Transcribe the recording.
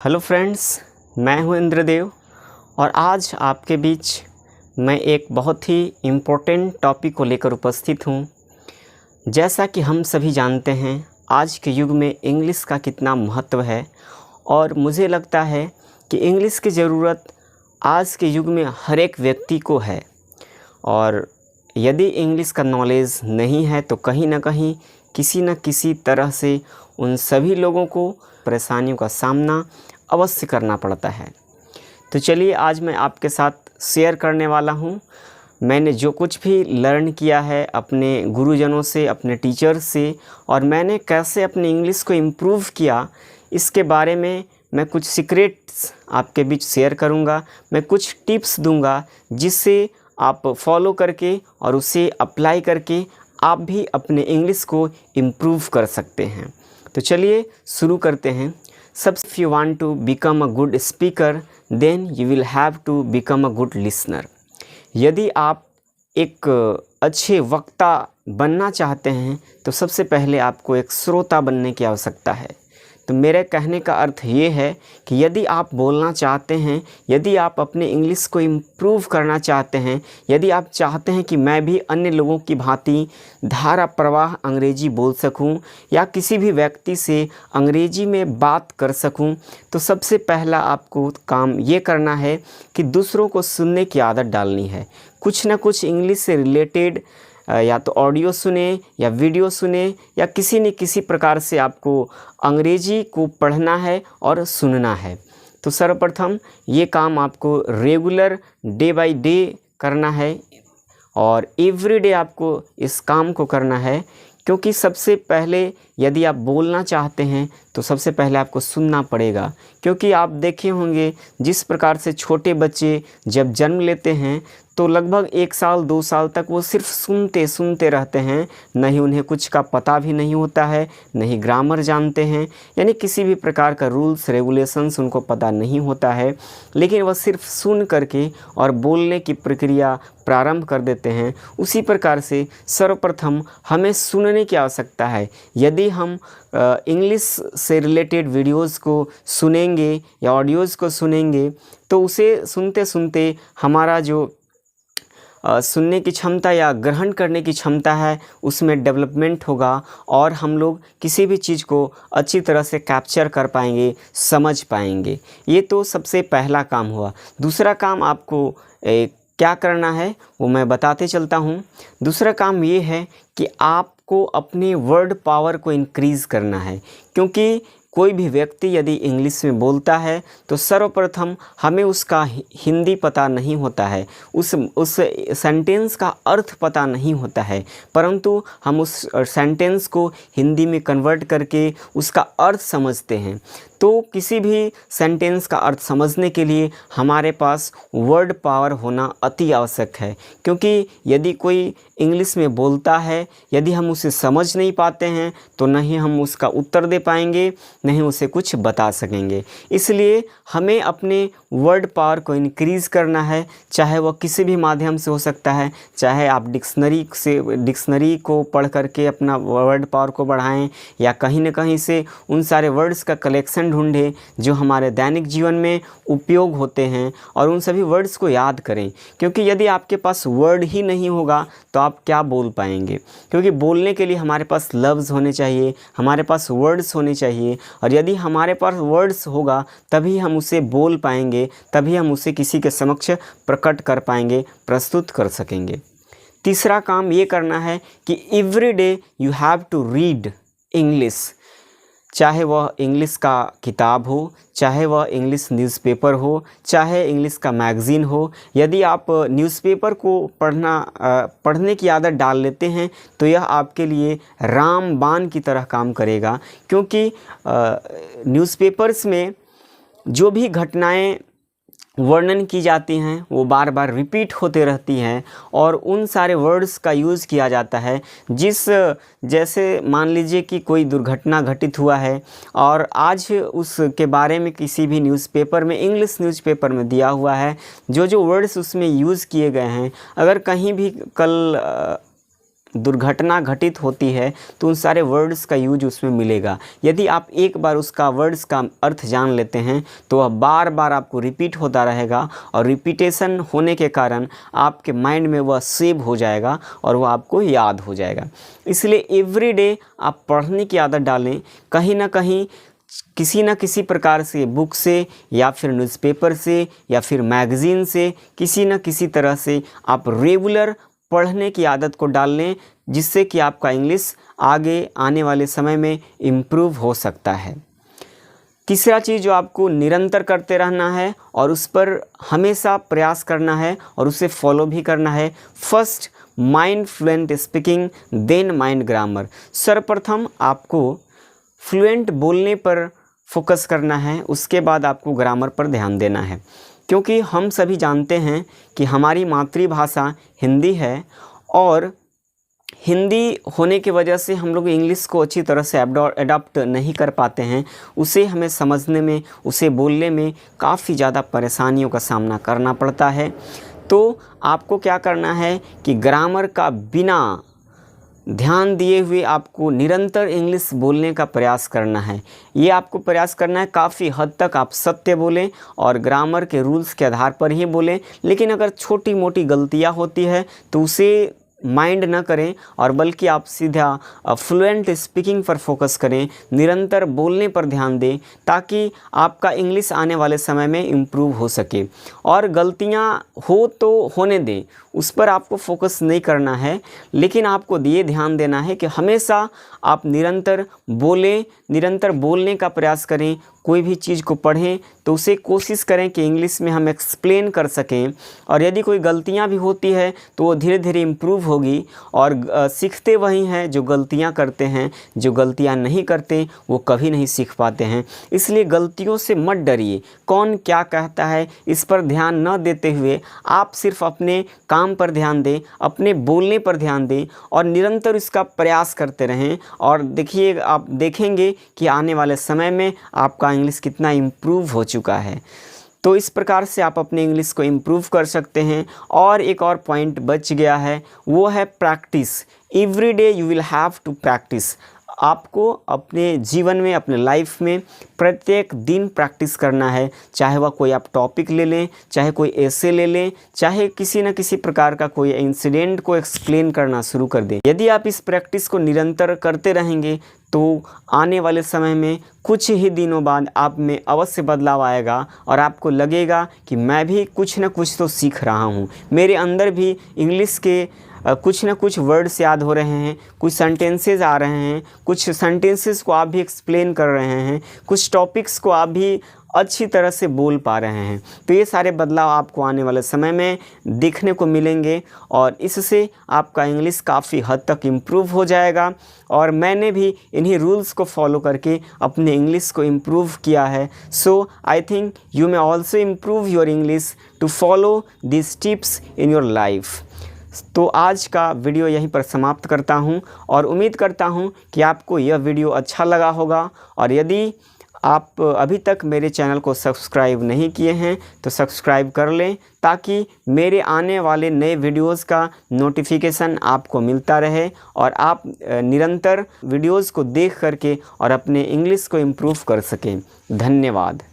Hello friends, मैं हूं इंद्रदेव और आज आपके बीच मैं एक बहुत ही इम्पोर्टेंट टॉपिक को लेकर उपस्थित हूं। जैसा कि हम सभी जानते हैं, आज के युग में इंग्लिश का कितना महत्व है और मुझे लगता है कि इंग्लिश की ज़रूरत आज के युग में हर एक व्यक्ति को है। और यदि इंग्लिश का नॉलेज नहीं है तो कहीं ना कहीं किसी न किसी तरह से उन सभी लोगों को परेशानियों का सामना अवश्य करना पड़ता है। तो चलिए, आज मैं आपके साथ शेयर करने वाला हूँ मैंने जो कुछ भी लर्न किया है अपने गुरुजनों से, अपने टीचर्स से, और मैंने कैसे अपनी इंग्लिश को इम्प्रूव किया, इसके बारे में मैं कुछ सीक्रेट्स आपके बीच शेयर करूँगा। मैं कुछ टिप्स दूँगा जिससे आप फॉलो करके और उसे अप्लाई करके आप भी अपने इंग्लिश को इम्प्रूव कर सकते हैं। तो चलिए शुरू करते हैं। सबसे if you want to become a good speaker then you will have to become a good listener. यदि आप एक अच्छे वक्ता बनना चाहते हैं तो सबसे पहले आपको एक श्रोता बनने की आवश्यकता है। तो मेरे कहने का अर्थ ये है कि यदि आप बोलना चाहते हैं, यदि आप अपने इंग्लिश को इम्प्रूव करना चाहते हैं, यदि आप चाहते हैं कि मैं भी अन्य लोगों की भांति धारा प्रवाह अंग्रेजी बोल सकूं या किसी भी व्यक्ति से अंग्रेजी में बात कर सकूं, तो सबसे पहला आपको काम ये करना है कि दूसरों को सुनने की आदत डालनी है। कुछ ना कुछ इंग्लिश से रिलेटेड या तो ऑडियो सुने या वीडियो सुने या किसी न किसी प्रकार से आपको अंग्रेजी को पढ़ना है और सुनना है। तो सर्वप्रथम ये काम आपको रेगुलर डे बाय डे करना है और एवरी डे आपको इस काम को करना है, क्योंकि सबसे पहले यदि आप बोलना चाहते हैं तो सबसे पहले आपको सुनना पड़ेगा। क्योंकि आप देखे होंगे जिस प्रकार से छोटे बच्चे जब जन्म लेते हैं तो लगभग 1 साल 2 साल तक वो सिर्फ सुनते रहते हैं, नहीं उन्हें कुछ का पता भी नहीं होता है, नहीं ग्रामर जानते हैं, यानी किसी भी प्रकार का रूल्स रेगुलेशंस उनको पता नहीं होता है, लेकिन वह सिर्फ सुन करके और बोलने की प्रक्रिया प्रारंभ कर देते हैं। उसी प्रकार से सर्वप्रथम हमें सुनने की आवश्यकता है। यदि हम इंग्लिश से रिलेटेड वीडियोज़ को सुनेंगे या ऑडियोज़ को सुनेंगे तो उसे सुनते सुनते हमारा जो सुनने की क्षमता या ग्रहण करने की क्षमता है उसमें डेवलपमेंट होगा और हम लोग किसी भी चीज़ को अच्छी तरह से कैप्चर कर पाएंगे, समझ पाएंगे। ये तो सबसे पहला काम हुआ। दूसरा काम आपको क्या करना है वो मैं बताते चलता हूँ। दूसरा काम ये है कि आपको अपने वर्ड पावर को इंक्रीज़ करना है, क्योंकि कोई भी व्यक्ति यदि इंग्लिश में बोलता है तो सर्वप्रथम हमें उसका हिंदी पता नहीं होता है, उस सेंटेंस का अर्थ पता नहीं होता है, परंतु हम उस सेंटेंस को हिंदी में कन्वर्ट करके उसका अर्थ समझते हैं। तो किसी भी सेंटेंस का अर्थ समझने के लिए हमारे पास वर्ड पावर होना अति आवश्यक है, क्योंकि यदि कोई इंग्लिश में बोलता है, यदि हम उसे समझ नहीं पाते हैं तो नहीं हम उसका उत्तर दे पाएंगे, नहीं उसे कुछ बता सकेंगे। इसलिए हमें अपने वर्ड पावर को इंक्रीज़ करना है, चाहे वह किसी भी माध्यम से हो सकता है। चाहे आप डिक्शनरी को पढ़ करके अपना वर्ड पावर को बढ़ाएं या कहीं न कहीं से उन सारे वर्ड्स का कलेक्शन ढूंढें जो हमारे दैनिक जीवन में उपयोग होते हैं और उन सभी वर्ड्स को याद करें। क्योंकि यदि आपके पास वर्ड ही नहीं होगा तो आप क्या बोल पाएंगे, क्योंकि बोलने के लिए हमारे पास लफ्ज़ होने चाहिए, हमारे पास वर्ड्स होने चाहिए, और यदि हमारे पास वर्ड्स होगा तभी हम उसे बोल पाएंगे, तभी हम उसे किसी के समक्ष प्रकट कर पाएंगे, प्रस्तुत कर सकेंगे। तीसरा काम ये करना है कि every day you have to read English, चाहे वह इंग्लिश का किताब हो, चाहे वह इंग्लिश न्यूज़पेपर हो, चाहे इंग्लिश का मैगज़ीन हो। यदि आप न्यूज़पेपर को पढ़ने की आदत डाल लेते हैं तो यह आपके लिए रामबाण की तरह काम करेगा, क्योंकि न्यूज़पेपर्स में जो भी घटनाएं वर्णन की जाती हैं वो बार बार रिपीट होते रहती हैं और उन सारे वर्ड्स का यूज़ किया जाता है। जैसे मान लीजिए कि कोई दुर्घटना घटित हुआ है और आज उसके बारे में किसी भी न्यूज़पेपर में, इंग्लिश न्यूज़पेपर में दिया हुआ है, जो वर्ड्स उसमें यूज़ किए गए हैं, अगर कहीं भी कल दुर्घटना घटित होती है तो उन सारे वर्ड्स का यूज उसमें मिलेगा। यदि आप एक बार उसका वर्ड्स का अर्थ जान लेते हैं तो वह बार बार आपको रिपीट होता रहेगा और रिपीटेशन होने के कारण आपके माइंड में वह सेव हो जाएगा और वह आपको याद हो जाएगा। इसलिए एवरीडे आप पढ़ने की आदत डालें, कहीं ना कहीं किसी न किसी प्रकार से, बुक से या फिर न्यूज़पेपर से या फिर मैगज़ीन से, किसी न किसी तरह से आप रेगुलर पढ़ने की आदत को डाल लें, जिससे कि आपका इंग्लिश आगे आने वाले समय में इम्प्रूव हो सकता है। तीसरा चीज़ जो आपको निरंतर करते रहना है और उस पर हमेशा प्रयास करना है और उसे फॉलो भी करना है। First mind fluent speaking, then mind grammar. सर्वप्रथम आपको फ्लुएंट बोलने पर फोकस करना है, उसके बाद आपको ग्रामर पर ध्यान देना है, क्योंकि हम सभी जानते हैं कि हमारी मातृभाषा हिंदी है और हिंदी होने की वजह से हम लोग इंग्लिश को अच्छी तरह से अडॉप्ट नहीं कर पाते हैं। उसे हमें समझने में, उसे बोलने में काफ़ी ज़्यादा परेशानियों का सामना करना पड़ता है। तो आपको क्या करना है कि ग्रामर का बिना ध्यान दिए हुए आपको निरंतर इंग्लिश बोलने का प्रयास करना है। ये आपको प्रयास करना है काफ़ी हद तक आप सत्य बोलें और ग्रामर के रूल्स के आधार पर ही बोलें, लेकिन अगर छोटी मोटी गलतियां होती है तो उसे माइंड न करें और बल्कि आप सीधा फ्लुएंट स्पीकिंग पर फोकस करें, निरंतर बोलने पर ध्यान दें, ताकि आपका इंग्लिश आने वाले समय में इम्प्रूव हो सके। और गलतियां हो तो होने दें, उस पर आपको फोकस नहीं करना है, लेकिन आपको ये ध्यान देना है कि हमेशा आप निरंतर बोलें, निरंतर बोलने का प्रयास करें। कोई भी चीज़ को पढ़ें तो उसे कोशिश करें कि इंग्लिश में हम एक्सप्लेन कर सकें, और यदि कोई गलतियां भी होती है तो वो धीरे धीरे इम्प्रूव होगी। और सीखते वही हैं जो गलतियां करते हैं, जो गलतियां नहीं करते वो कभी नहीं सीख पाते हैं। इसलिए गलतियों से मत डरिए, कौन क्या कहता है इस पर ध्यान न देते हुए आप सिर्फ अपने काम पर ध्यान दें, अपने बोलने पर ध्यान दें और निरंतर इसका प्रयास करते रहें। और देखिए, आप देखेंगे कि आने वाले समय में आपका इंग्लिश कितना इम्प्रूव हो चुका है। तो इस प्रकार से आप अपने इंग्लिश को इम्प्रूव कर सकते हैं। और एक और पॉइंट बच गया है, वो है practice. Every day you will have to practice. आपको अपने जीवन में, अपने लाइफ में प्रत्येक दिन प्रैक्टिस करना है। चाहे वह कोई आप टॉपिक ले लें, चाहे कोई एसे ले लें, चाहे किसी न किसी प्रकार का कोई इंसिडेंट को एक्सप्लेन करना शुरू कर दें। यदि आप इस प्रैक्टिस को निरंतर करते रहेंगे तो आने वाले समय में कुछ ही दिनों बाद आप में अवश्य बदलाव आएगा और आपको लगेगा कि मैं भी कुछ न कुछ तो सीख रहा हूँ, मेरे अंदर भी इंग्लिश के कुछ न कुछ वर्ड्स याद हो रहे हैं, कुछ सेंटेंसेस आ रहे हैं, कुछ सेंटेंसेस को आप भी एक्सप्लेन कर रहे हैं, कुछ टॉपिक्स को आप भी अच्छी तरह से बोल पा रहे हैं। तो ये सारे बदलाव आपको आने वाले समय में देखने को मिलेंगे और इससे आपका इंग्लिश काफ़ी हद तक इम्प्रूव हो जाएगा। और मैंने भी इन्हीं रूल्स को फॉलो करके अपने इंग्लिश को इम्प्रूव किया है। So I think you may also improve your English to follow this tips in your life. तो आज का वीडियो यहीं पर समाप्त करता हूं और उम्मीद करता हूं कि आपको यह वीडियो अच्छा लगा होगा। और यदि आप अभी तक मेरे चैनल को सब्सक्राइब नहीं किए हैं तो सब्सक्राइब कर लें, ताकि मेरे आने वाले नए वीडियोस का नोटिफिकेशन आपको मिलता रहे और आप निरंतर वीडियोस को देख करके और अपने इंग्लिश को इम्प्रूव कर सकें। धन्यवाद।